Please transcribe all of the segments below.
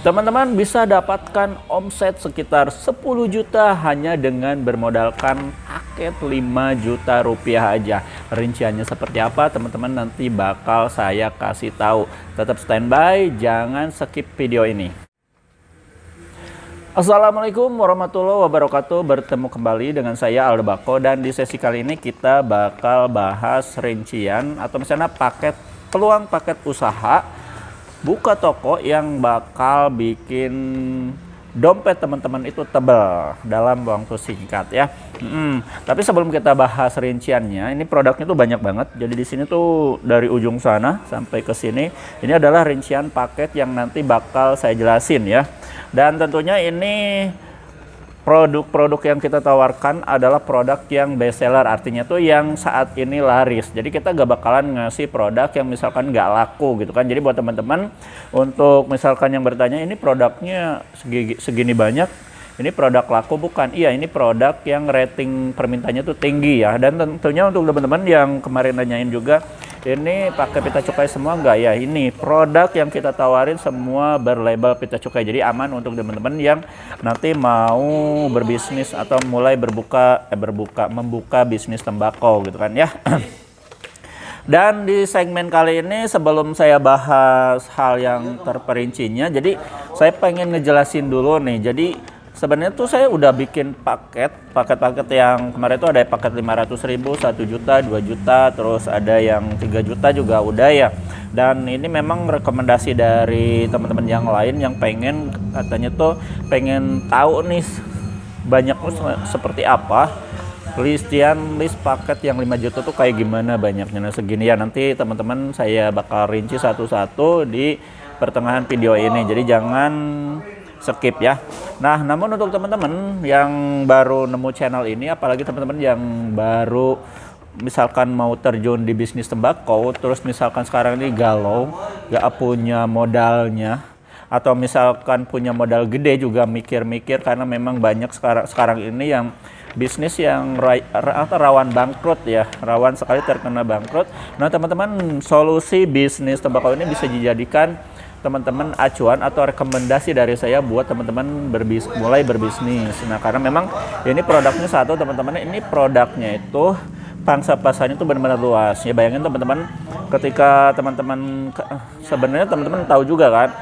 Teman-teman bisa dapatkan omset sekitar 10 juta hanya dengan bermodalkan paket 5 juta rupiah aja. Rinciannya seperti apa teman-teman nanti bakal saya kasih tahu. Tetap standby, jangan skip video ini. Assalamualaikum warahmatullahi wabarakatuh. Bertemu kembali dengan saya Aldo Bako, dan di sesi kali ini kita bakal bahas rincian atau misalnya peluang paket usaha buka toko yang bakal bikin dompet teman-teman itu tebal dalam waktu singkat ya. Tapi sebelum kita bahas rinciannya, ini produknya tuh banyak banget. Jadi di sini tuh dari ujung sana sampai ke sini, ini adalah rincian paket yang nanti bakal saya jelasin ya. Dan tentunya ini produk-produk yang kita tawarkan adalah produk yang best seller, artinya tuh yang saat ini laris. Jadi kita gak bakalan ngasih produk yang misalkan gak laku gitu kan. Jadi buat teman-teman untuk misalkan yang bertanya ini produknya segini banyak, ini produk laku bukan? Iya, ini produk yang rating permintanya tuh tinggi ya. Dan tentunya untuk teman-teman yang kemarin nanyain juga, ini pakai pita cukai semua enggak ya? Ini produk yang kita tawarin semua berlabel pita cukai. Jadi aman untuk teman-teman yang nanti mau berbisnis atau mulai membuka bisnis tembakau gitu kan ya. Dan di segmen kali ini sebelum saya bahas hal yang terperincinya, jadi saya pengen ngejelasin dulu nih. Jadi sebenarnya tuh saya udah bikin paket yang kemarin itu ada paket 500.000, 1 juta, 2 juta, terus ada yang 3 juta juga udah ya. Dan ini memang rekomendasi dari teman-teman yang lain yang pengen, katanya tuh pengen tahu nih banyak seperti apa list paket yang 5 juta tuh kayak gimana banyaknya. Nah segini ya, nanti teman-teman saya bakal rinci satu-satu di pertengahan video ini, jadi jangan skip ya. Nah, namun untuk teman-teman yang baru nemu channel ini, apalagi teman-teman yang baru misalkan mau terjun di bisnis tembakau, terus misalkan sekarang ini galau, gak punya modalnya, atau misalkan punya modal gede juga mikir-mikir, karena memang banyak sekarang ini yang bisnis yang rawan bangkrut ya, rawan sekali terkena bangkrut. Nah teman-teman, solusi bisnis tembakau ini bisa dijadikan teman-teman acuan atau rekomendasi dari saya buat teman-teman mulai berbisnis. Nah karena memang ini produknya satu teman-teman, ini produknya itu pangsa pasarnya itu benar-benar luas ya. Bayangin teman-teman, ketika teman-teman sebenarnya teman-teman tahu juga kan,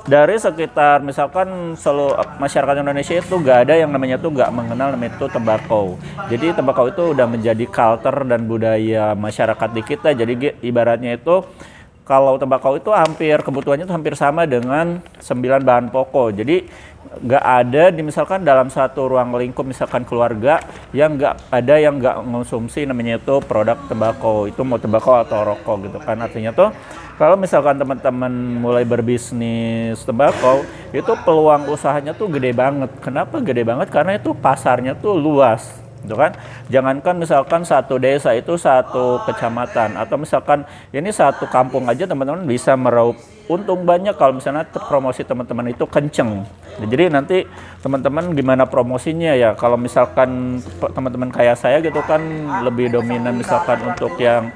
dari sekitar misalkan seluruh masyarakat Indonesia itu gak ada yang namanya tuh gak mengenal namanya itu tembakau. Jadi tembakau itu udah menjadi culture dan budaya masyarakat di kita. Jadi ibaratnya itu kalau tembakau itu kebutuhannya itu hampir sama dengan 9 bahan pokok. Jadi nggak ada misalkan dalam satu ruang lingkup misalkan keluarga yang nggak ada yang nggak mengonsumsi namanya itu produk tembakau, itu mau tembakau atau rokok gitu kan. Artinya tuh kalau misalkan teman-teman mulai berbisnis tembakau, itu peluang usahanya tuh gede banget. Kenapa gede banget? Karena itu pasarnya tuh luas. Gitu kan, jangankan misalkan satu desa itu satu kecamatan, atau misalkan ini satu kampung aja teman-teman bisa meraup untung banyak kalau misalnya promosi teman-teman itu kenceng. Jadi nanti teman-teman gimana promosinya ya, kalau misalkan teman-teman kayak saya gitu kan lebih dominan misalkan untuk yang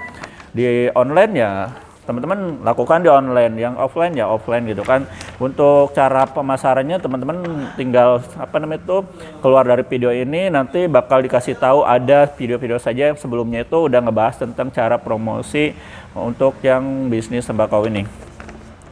di online ya teman-teman lakukan di online, yang offline ya offline gitu kan. Untuk cara pemasarannya teman-teman tinggal keluar dari video ini, nanti bakal dikasih tahu ada video-video saja yang sebelumnya itu udah ngebahas tentang cara promosi untuk yang bisnis tembakau ini.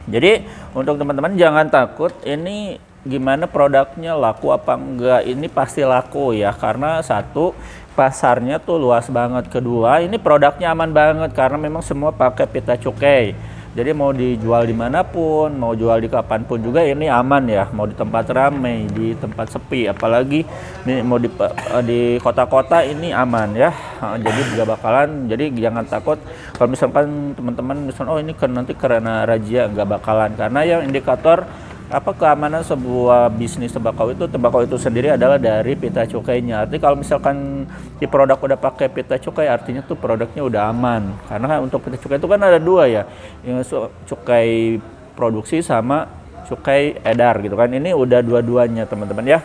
Jadi untuk teman-teman jangan takut ini gimana produknya laku apa enggak, ini pasti laku ya, karena satu, pasarnya tuh luas banget. Kedua, ini produknya aman banget karena memang semua pakai pita cukai. Jadi mau dijual dimanapun, mau jual di kapanpun juga ini aman ya. Mau di tempat ramai, di tempat sepi, apalagi ini mau di kota-kota ini aman ya. Jadi gak bakalan, jadi jangan takut kalau misalkan teman-teman misalkan oh ini nanti karena razia, gak bakalan. Karena yang indikator keamanan sebuah bisnis tembakau itu sendiri adalah dari pita cukainya. Artinya kalau misalkan di produk udah pakai pita cukai, artinya tuh produknya udah aman. Karena untuk pita cukai itu kan ada dua ya, yang cukai produksi sama cukai edar gitu kan. Ini udah dua-duanya teman-teman ya.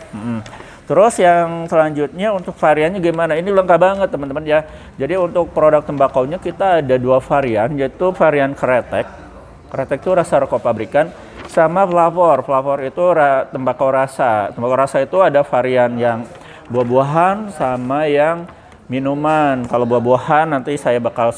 Terus yang selanjutnya untuk variannya gimana? Ini lengkap banget teman-teman ya. Jadi untuk produk tembakaunya kita ada 2 varian, yaitu varian kretek. Kretek itu rasa rokok pabrikan. sama flavor. Flavor itu tembakau rasa. Tembakau rasa itu ada varian yang buah-buahan sama yang minuman. Kalau buah-buahan nanti saya bakal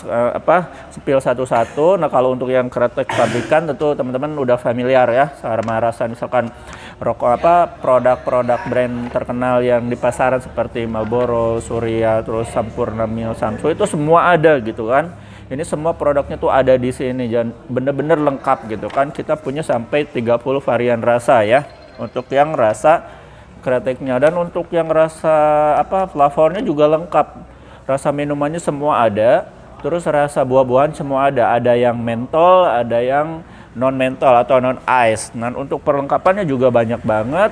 spill satu-satu. Nah, kalau untuk yang kretek pabrikan tentu teman-teman udah familiar ya sama rasa misalkan rokok produk-produk brand terkenal yang di pasaran seperti Marlboro, Surya, terus Sampurna Mil, Samsu itu semua ada gitu kan. Ini semua produknya tuh ada di sini dan bener-bener lengkap gitu kan. Kita punya sampai 30 varian rasa ya untuk yang rasa kreteknya, dan untuk yang rasa flavornya juga lengkap. Rasa minumannya semua ada, terus rasa buah-buahan semua ada. Ada yang mentol, ada yang non mentol atau non ice. Nah, untuk perlengkapannya juga banyak banget,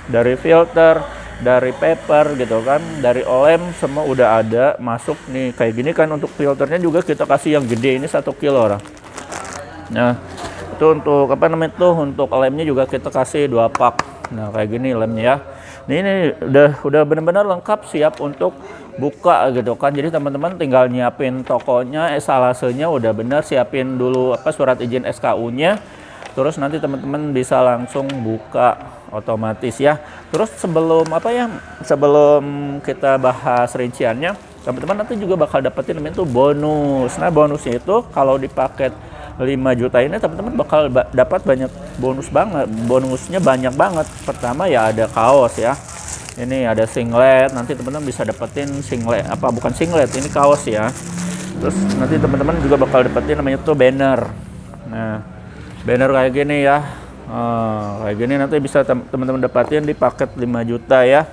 dari filter, dari paper gitu kan, dari lem semua udah ada masuk nih. Kayak gini kan untuk filternya juga kita kasih yang gede, ini 1 kilo orang. Nah, itu untuk untuk lemnya juga kita kasih 2 pak. Nah, kayak gini lemnya ya. Ini udah benar-benar lengkap, siap untuk buka gitu kan. Jadi teman-teman tinggal nyiapin tokonya, etalasenya udah benar, siapin dulu surat izin SKU-nya. Terus nanti teman-teman bisa langsung buka otomatis ya. Terus sebelum kita bahas rinciannya, teman-teman nanti juga bakal dapetin namanya itu bonus. Nah, bonusnya itu kalau di paket 5 juta ini teman-teman bakal dapat banyak bonus banget. Bonusnya banyak banget. Pertama ya ada kaos ya. Ini ada singlet. Nanti teman-teman bisa dapetin singlet, bukan singlet, ini kaos ya. Terus nanti teman-teman juga bakal dapetin namanya tuh banner. Nah, banner kayak gini ya. Kayak gini nanti bisa teman-teman dapetin di paket 5 juta ya.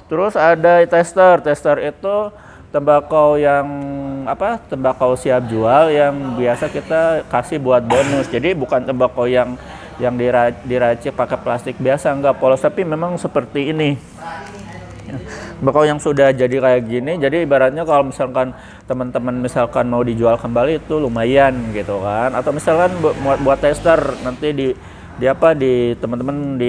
Terus ada tester. Tester itu tembakau yang tembakau siap jual yang biasa kita kasih buat bonus. Jadi bukan tembakau yang diracik pakai plastik biasa, enggak polos, tapi memang seperti ini. Tembakau yang sudah jadi kayak gini. Jadi ibaratnya kalau misalkan teman-teman mau dijual kembali itu lumayan gitu kan. Atau misalkan buat tester nanti teman-teman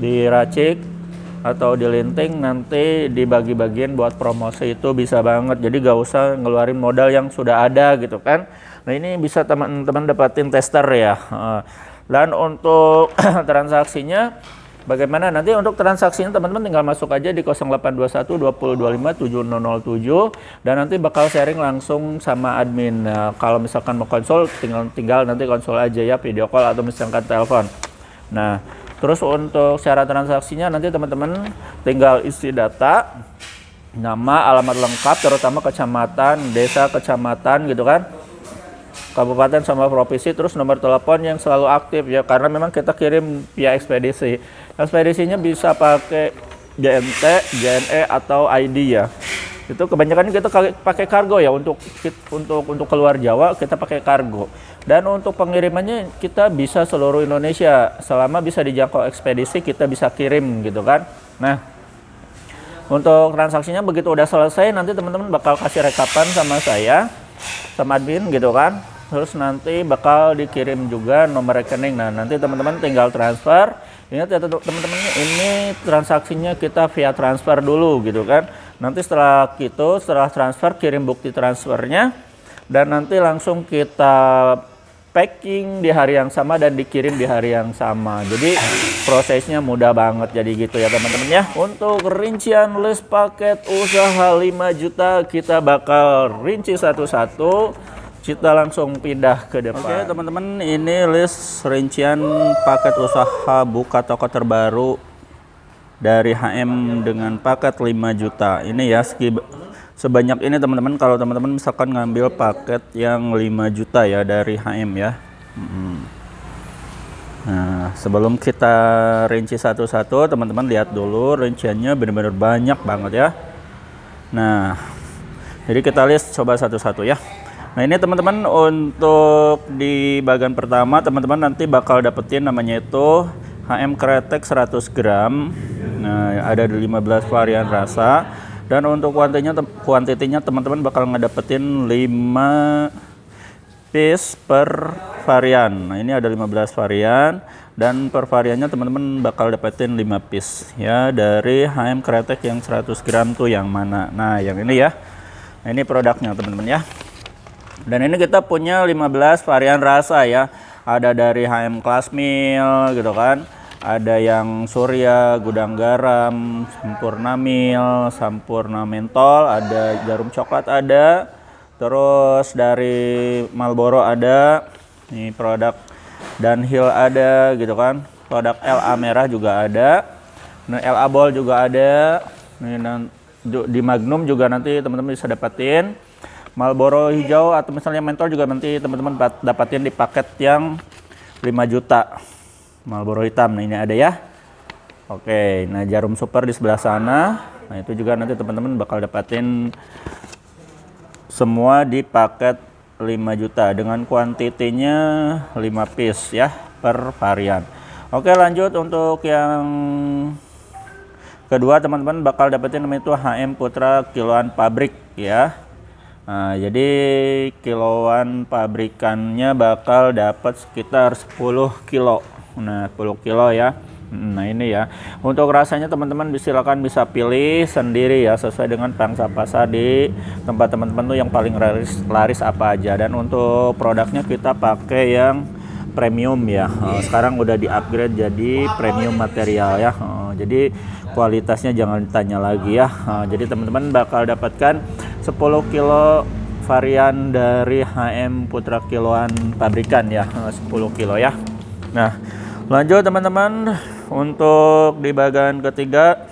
diracik atau dilinting, nanti dibagi-bagiin buat promosi, itu bisa banget. Jadi gak usah ngeluarin modal yang sudah ada gitu kan. Nah, ini bisa teman-teman dapatin tester ya. Dan untuk transaksinya bagaimana? Nanti untuk transaksinya teman-teman tinggal masuk aja di 0821 2025 7007 dan nanti bakal sharing langsung sama admin. Nah, kalau misalkan mau konsul tinggal nanti konsul aja ya, video call atau misalkan telepon. Nah, terus untuk syarat transaksinya nanti teman-teman tinggal isi data, nama, alamat lengkap, terutama kecamatan, desa, kecamatan gitu kan, kabupaten sama provinsi, terus nomor telepon yang selalu aktif ya, karena memang kita kirim via ekspedisi. Ekspedisinya bisa pakai JNT, JNE atau ID ya. Itu kebanyakan kita pakai kargo ya, untuk keluar Jawa kita pakai kargo. Dan untuk pengirimannya kita bisa seluruh Indonesia, selama bisa dijangkau ekspedisi kita bisa kirim gitu kan. Nah, untuk transaksinya begitu udah selesai nanti teman-teman bakal kasih rekapan sama saya, sama admin gitu kan. Terus nanti bakal dikirim juga nomor rekening. Nah, nanti teman-teman tinggal transfer. Ingat ya teman-teman, ini transaksinya kita via transfer dulu gitu kan. Nanti setelah transfer kirim bukti transfernya dan nanti langsung kita packing di hari yang sama dan dikirim di hari yang sama. Jadi prosesnya mudah banget, jadi gitu ya teman-teman ya. Untuk rincian list paket usaha 5 juta kita bakal rinci satu-satu. Kita langsung pindah ke depan. Oke teman-teman, ini list rincian paket usaha buka toko terbaru dari HM dengan paket 5 juta. Ini ya sebanyak ini teman-teman. Kalau teman-teman misalkan ngambil paket yang 5 juta ya dari HM ya. Nah, sebelum kita rinci satu-satu, teman-teman lihat dulu rinciannya benar-benar banyak banget ya. Nah, jadi kita list coba satu-satu ya. Nah, ini teman-teman untuk di bagian pertama teman-teman nanti bakal dapetin namanya itu HM kretek 100 gram. Nah, ada di 15 varian rasa. Dan untuk kuantitinya teman-teman bakal ngedapetin 5 piece per varian. Nah, ini ada 15 varian dan per variannya teman-teman bakal dapetin 5 piece ya, dari HM kretek yang 100 gram tuh yang mana. Nah, yang ini ya. Nah, ini produknya teman-teman ya. Dan ini kita punya 15 varian rasa ya. ada dari HM Class Mill gitu kan, ada yang Surya, Gudang Garam, Sampurna Mill, Sampurna Mentol, ada Jarum Coklat ada, terus dari Marlboro ada, ini produk Dunhill ada gitu kan, produk LA Merah juga ada, nah, LA Ball juga ada, ini di Magnum juga nanti teman-teman bisa dapetin. Marlboro hijau atau misalnya mentol juga nanti teman-teman dapatin di paket yang 5 juta. Marlboro hitam, nah ini ada ya. Oke, nah Jarum Super di sebelah sana. Nah itu juga nanti teman-teman bakal dapatin semua di paket 5 juta dengan kuantitinya 5 piece ya per varian. Oke, lanjut untuk yang kedua teman-teman bakal dapetin namanya itu HM Putra kiloan pabrik ya. Nah, jadi kiloan pabrikannya bakal dapat sekitar 10 kilo. Nah, 10 kilo ya. Nah, ini ya. Untuk rasanya teman-teman silakan bisa pilih sendiri ya sesuai dengan pangsa pasar di tempat teman-teman tuh yang paling laris apa aja. Dan untuk produknya kita pakai yang premium ya. Sekarang udah di-upgrade jadi premium material ya. Jadi kualitasnya jangan ditanya lagi ya. Jadi teman-teman bakal dapatkan 10 kilo varian dari HM Putra kiloan pabrikan ya, 10 kilo ya. Nah, lanjut teman-teman, untuk di bagian ketiga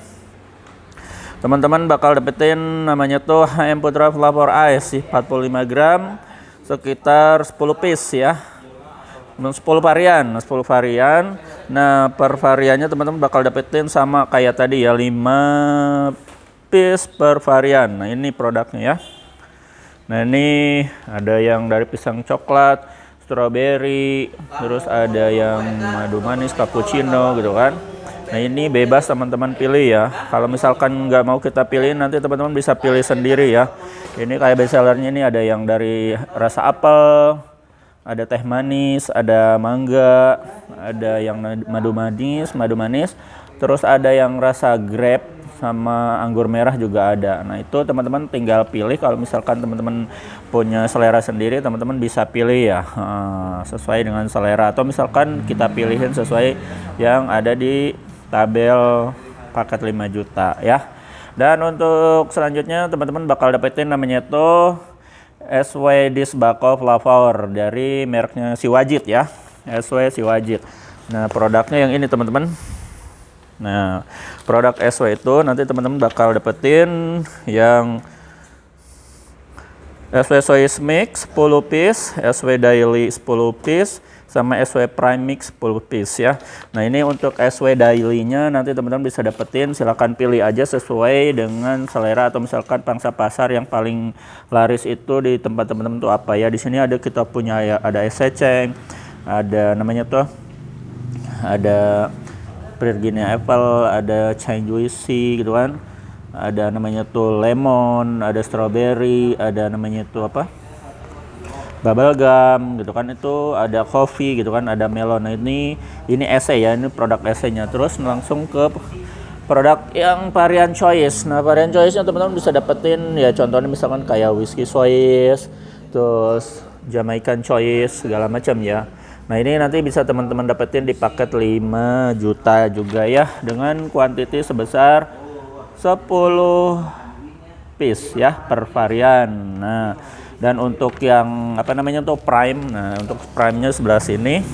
teman-teman bakal dapetin namanya tuh HM Putra Flavor Ice 45 gram sekitar 10 piece ya. 10 varian. Nah, per variannya teman-teman bakal dapetin sama kayak tadi ya, 5 piece per varian. Nah, ini produknya ya. Nah, ini ada yang dari pisang coklat, strawberry, terus ada yang madu manis, cappuccino gitu kan. Nah, ini bebas teman-teman pilih ya. Kalau misalkan nggak mau kita pilih, nanti teman-teman bisa pilih sendiri ya. Ini kayak bestsellernya ini ada yang dari rasa apel, ada teh manis, ada mangga, ada yang madu manis, terus ada yang rasa grape sama anggur merah juga ada. Nah, itu teman-teman tinggal pilih. Kalau misalkan teman-teman punya selera sendiri, teman-teman bisa pilih ya, sesuai dengan selera, atau misalkan kita pilihin sesuai yang ada di tabel paket 5 juta ya. Dan untuk selanjutnya teman-teman bakal dapetin namanya tuh SW Disbako Flavor dari mereknya Siwajit ya, SW Siwajit. Nah, produknya yang ini teman-teman. Nah, produk SW itu nanti teman-teman bakal dapetin yang SW Soy Mix 10 piece, SW Daily 10 piece, sama SW Prime Mix 10 piece ya. Nah, ini untuk SW Daily-nya nanti teman-teman bisa dapetin, silahkan pilih aja sesuai dengan selera atau misalkan pangsa pasar yang paling laris itu di tempat teman-teman tuh apa ya. Di sini ada kita punya ya, ada es seceng, ada namanya tuh ada Virginia Apple, ada Chai Juicy gitu kan, ada namanya tuh lemon, ada strawberry, ada namanya tuh apa, bubble gum gitu kan, itu ada coffee gitu kan, ada melon. Nah, ini esai ya, ini produk esainya. Terus langsung ke produk yang varian choice. Nah, varian choice nya teman-teman bisa dapetin ya, contohnya misalkan kayak whiskey choice, terus Jamaican choice, segala macam ya. Nah, ini nanti bisa teman-teman dapetin di paket 5 juta juga ya, dengan kuantiti sebesar 10 piece ya per varian. Nah, dan untuk yang apa namanya tuh prime, nah untuk prime-nya sebelah sini.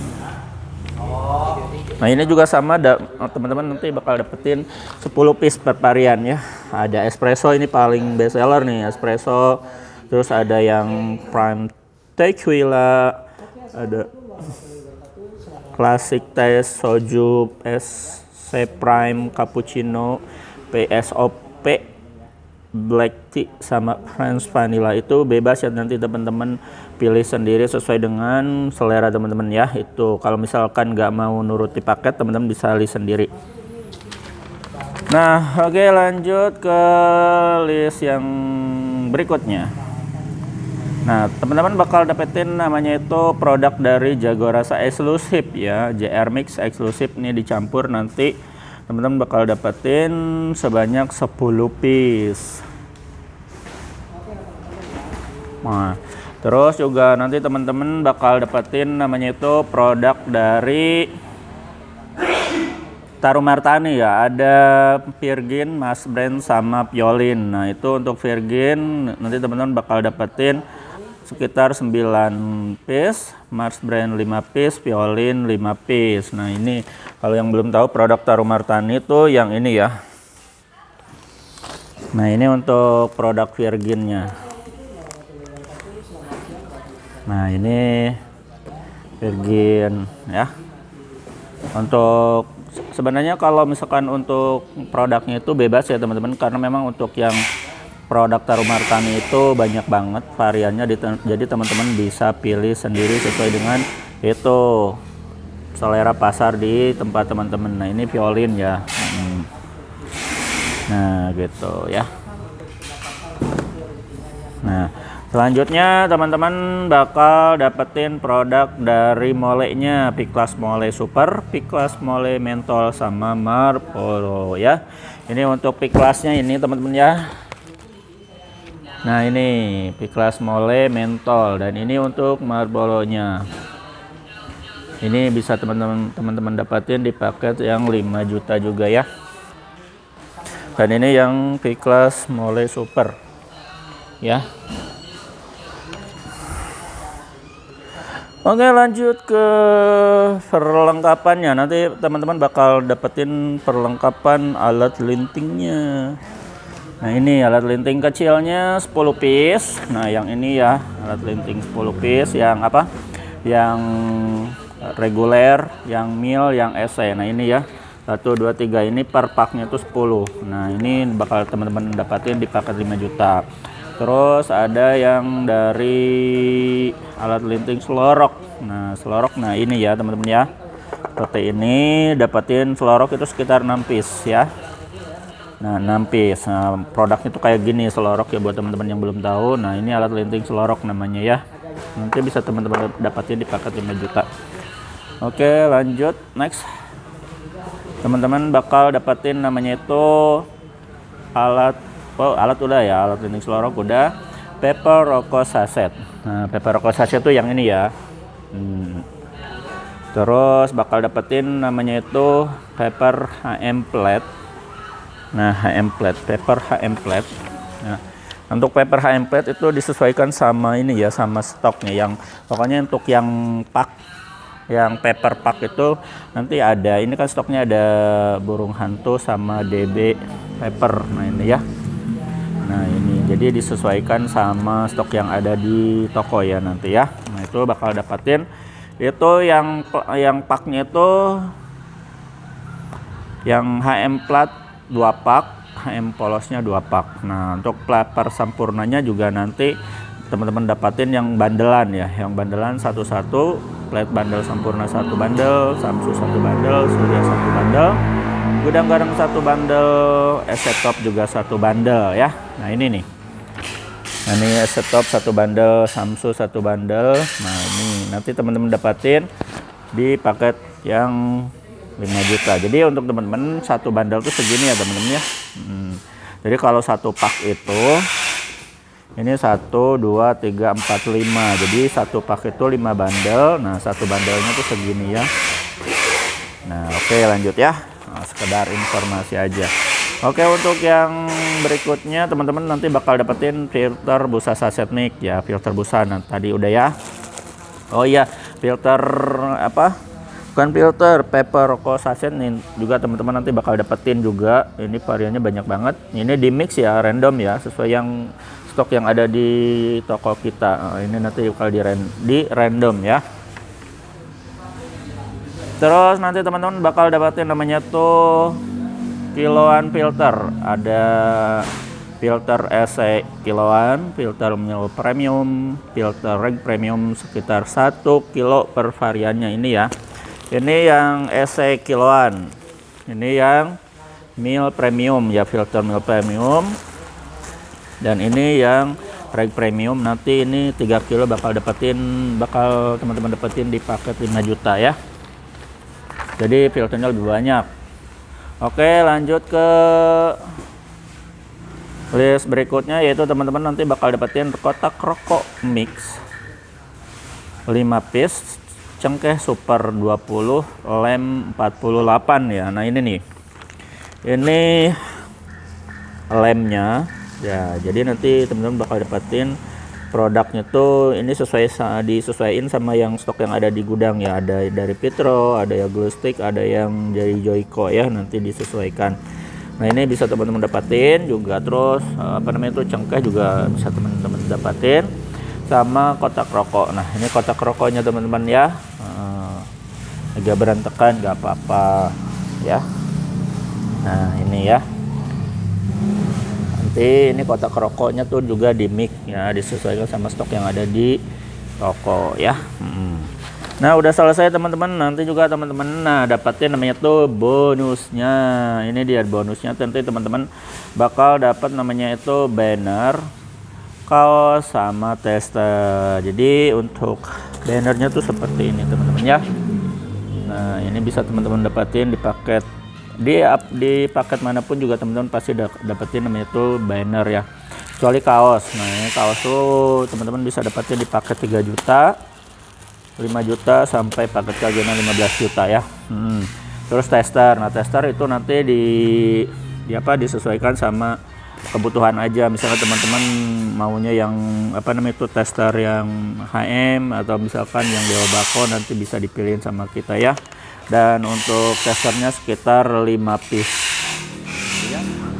Nah, ini juga sama, teman-teman nanti bakal dapetin 10 piece per varian ya. Ada espresso, ini paling best seller nih, espresso. Terus ada yang prime tequila, ada classic taste, soju, SC prime, cappuccino, PSOP, black tea, sama French vanilla. Itu bebas ya, nanti teman-teman pilih sendiri sesuai dengan selera teman-teman ya. Itu kalau misalkan nggak mau nuruti paket, teman-teman bisa pilih sendiri. Nah, oke, lanjut ke list yang berikutnya. Nah, teman-teman bakal dapetin namanya itu produk dari Jago Rasa eksklusif ya, JR Mix eksklusif. Ini dicampur, nanti teman-teman bakal dapetin sebanyak 10 piece. Nah, Terus juga nanti teman-teman bakal dapetin namanya itu produk dari Tarumartani ya, ada Virgin, Mars Brand sama Piolin. Nah, itu untuk Virgin nanti teman-teman bakal dapetin sekitar 9 piece, Mars Brand 5 piece, Piolin 5 piece. Nah, ini kalau yang belum tahu produk Tarumartani itu yang ini ya. Nah, ini untuk produk Virginnya. Nah, ini Virgin ya. Untuk sebenarnya kalau misalkan untuk produknya itu bebas ya teman-teman, karena memang untuk yang produk Tarumartani itu banyak banget variannya, jadi teman-teman bisa pilih sendiri sesuai dengan itu selera pasar di tempat teman-teman. Nah, ini Piolin ya. Nah, gitu ya. Nah, selanjutnya teman-teman bakal dapetin produk dari molenya, Piklas Mole Super, Piklas Mole Mentol sama Marlboro ya. Ini untuk Piklasnya ini teman-teman ya. Nah, ini Piklas Mole Mentol, dan ini untuk Marlboro-nya. Ini bisa teman-teman dapatin di paket yang 5 juta juga ya. Dan ini yang Piklas Mole Super ya. Oke, lanjut ke perlengkapannya. Nanti teman-teman bakal dapetin perlengkapan alat lintingnya. Nah, ini alat linting kecilnya 10 piece. Nah, yang ini ya alat linting 10 piece, yang apa? Yang reguler, yang mil, yang SE. Nah, ini ya 1 2 3 ini per paknya tuh 10. Nah, ini bakal teman-teman dapatin di paket 5 juta. Terus ada yang dari alat linting selorok. Nah, selorok, nah ini ya teman-teman ya. Seperti ini, dapatin selorok itu sekitar 6 piece ya. Nah, 6 piece. Nah, produknya itu kayak gini selorok ya buat teman-teman yang belum tahu. Nah, ini alat linting selorok namanya ya. Nanti bisa teman-teman dapatin di paket 5 juta. Oke, lanjut next. Teman-teman bakal dapatin namanya itu alat udah ya, alat linting selorok udah, paper rokok sachet. Nah, paper rokok sachet itu yang ini ya. Terus bakal dapetin namanya itu paper HM plate. Nah, HM plate, paper HM plate. Nah, untuk paper HM plate itu disesuaikan sama ini ya, sama stoknya. Yang pokoknya untuk yang pak, yang paper pak itu nanti ada, ini kan stoknya ada burung hantu sama DB paper. Nah, ini ya. Nah, ini jadi disesuaikan sama stok yang ada di toko ya nanti ya. Nah, itu bakal dapatin itu yang paknya itu yang HM plat 2 pak, HM polosnya 2 pak. Nah, untuk paper sampurnanya juga nanti teman-teman dapatin yang bandelan ya, yang bandelan satu-satu, plate bandel sampurna 1 bandel, Samsu 1 bandel, Surya 1 bandel, Gudang Garam 1 bandel, Esetop juga 1 bandel ya. Nah, ini nih. Nah, ini Esetop 1 bandel, Samsu 1 bandel. Nah, ini nanti teman-teman dapatin di paket yang 5 juta. Jadi untuk teman-teman 1 bandel tuh segini ya teman-teman ya. Jadi kalau 1 pak itu ini 1 2 3 4 5. Jadi 1 pak itu 5 bandel. Nah, 1 bandelnya tuh segini ya. Nah, oke, lanjut ya. Nah, sekedar informasi aja. Oke, untuk yang berikutnya teman-teman nanti bakal dapetin filter busa sachet mic ya, filter busa. Nah, tadi udah ya. Oh iya, filter apa? Bukan filter, paper rokok sachet nih juga teman-teman nanti bakal dapetin juga. Ini variannya banyak banget. Ini di mix ya, random ya, sesuai yang stok yang ada di toko kita. Nah, ini nanti bakal di random ya. Terus nanti teman-teman bakal dapatin namanya tuh kiloan filter. Ada filter SE kiloan, filter mil premium, filter reg premium sekitar 1 kilo per variannya ini ya. Ini yang SE kiloan. Ini yang mil premium ya, filter mil premium. Dan ini yang reg premium, nanti ini 3 kilo bakal teman-teman dapetin di paket 5 juta ya. Jadi filternya lebih banyak. Oke, lanjut ke list berikutnya, yaitu teman-teman nanti bakal dapetin kotak rokok mix 5 piece cengkeh super 20 lem 48 ya. Nah ini nih, ini lemnya ya, jadi nanti teman-teman bakal dapetin produknya tuh ini disesuaiin sama yang stok yang ada di gudang ya. Ada dari Pitro, ada yang glue stick, ada yang dari Joico ya, nanti disesuaikan. Nah ini bisa teman-teman dapatin juga. Terus apa namanya itu cengkeh juga bisa teman-teman dapatin, sama kotak rokok. Nah ini kotak rokoknya teman-teman ya, agak berantakan nggak apa-apa ya. Nah ini ya, nanti ini kotak rokoknya tuh juga di mix ya, disesuaikan sama stok yang ada di toko ya. Nah udah selesai teman-teman, nanti juga teman-teman dapatin namanya tuh bonusnya. Ini dia bonusnya, nanti teman-teman bakal dapat namanya itu banner, kaos, sama tester. Jadi untuk bannernya tuh seperti ini teman-teman ya. Nah ini bisa teman-teman dapatin di paket, di paket manapun juga teman-teman pasti dapetin namanya itu banner ya, kecuali kaos. Nah ini kaos tuh teman-teman bisa dapetin di paket 3 juta, 5 juta, sampai paket kagian 15 juta ya. Terus tester, nah tester itu nanti disesuaikan sama kebutuhan aja. Misalnya teman-teman maunya yang apa namanya itu tester yang HM, atau misalkan yang Dewa Bako, nanti bisa dipilihin sama kita ya. Dan untuk testernya sekitar 5 piece.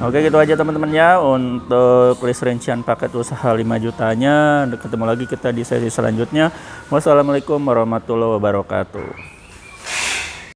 Oke gitu aja teman-teman ya untuk list rincian paket usaha 5 jutanya. Ketemu lagi kita di sesi selanjutnya. Wassalamualaikum warahmatullahi wabarakatuh.